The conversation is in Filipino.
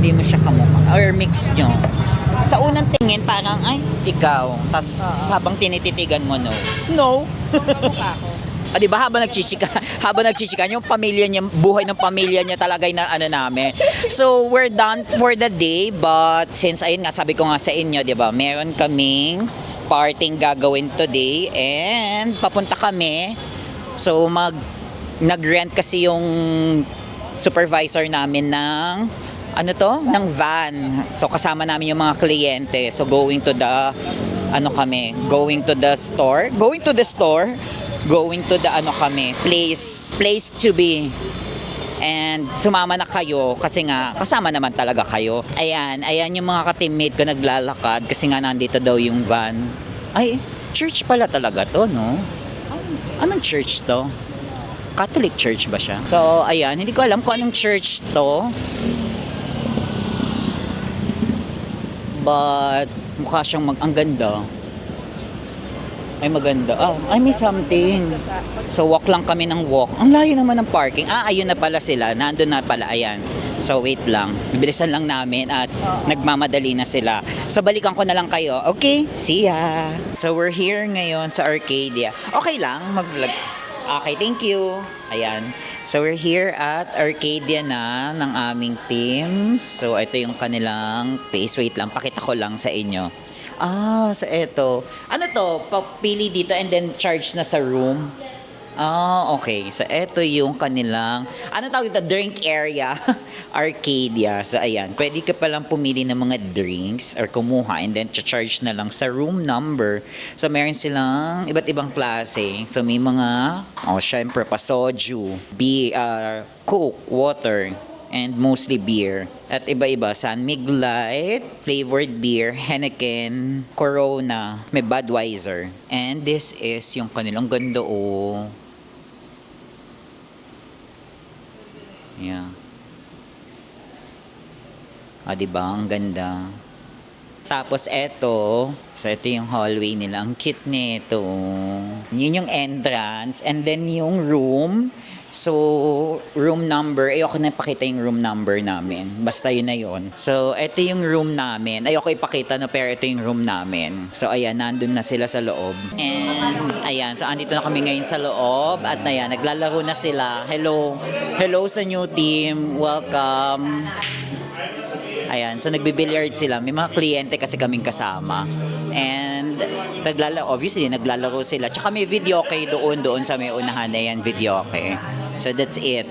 hindi mo siya kamukha. Or mix nyo. Sa unang tingin, parang, ay, ikaw. Tapos, habang tinititigan mo, no. No. Kamukha ko. Ah, di ba habang nagchichika yung pamilya niya, buhay ng pamilya niya talaga na ano namin. So, we're done for the day, but since ayun nga, sabi ko nga sa inyo, di ba, meron kaming parting gagawin today and papunta kami. So, nag-rent kasi yung supervisor namin ng ano to? Ng van. So, kasama namin yung mga kliyente. So, going to the store. Going to the place to be. And sumama na kayo kasi nga kasama naman talaga kayo. Ayan yung mga ka-teammate ko naglalakad kasi nga nandito daw yung van. Ay, church pala talaga to, no? Anong church to? Catholic church ba siya? So, ayan, hindi ko alam kung anong church to. But mukha siyang ang ganda. Ay maganda. Ay may something. So walk lang kami ng walk. Ang layo naman ng parking. Ayun na pala sila. Nandun na pala. Ayan. So wait lang. Bibilisan lang namin at nagmamadali na sila. So balikan ko na lang kayo. Okay? See ya! So we're here ngayon sa Arcadia. Okay lang mag-vlog. Okay, thank you. Ayan. So we're here at Arcadia na ng aming teams. So ito yung kanilang place. Wait lang. Pakita ko lang sa inyo. So eto. Ano to? Papili dito and then charge na sa room? Okay. So eto yung kanilang, ano tawag dito? Drink area. Arcadia. So ayan. Pwede ka palang pumili ng mga drinks or kumuha and then charge na lang sa room number. So meron silang iba't ibang klase. So may mga, syempre pa soju, Coke, water, and mostly beer. At iba-iba, San Mig Light, flavored beer, Heineken, Corona, may Budweiser. And this is yung kanilang ganda, oh. Yeah. Diba? Ang ganda. Tapos eto, so ito yung hallway nila. Ang cute nito. Yun yung entrance. And then yung room. So, room number, ayoko na ipakita yung room number namin. Basta yun na yun. So, ito yung room namin. Ayoko ipakita no, pero ito yung room namin. So, ayan, nandun na sila sa loob. And, ayan, so andito na kami ngayon sa loob. At ayan, naglalaro na sila. Hello. Hello sa new team. Welcome. Ayan, so nagbibilyard sila. May mga kliyente kasi kaming kasama. And obviously naglalaro sila. Tsaka may video okay doon sa may unahan. Ayan, video okay. So that's it.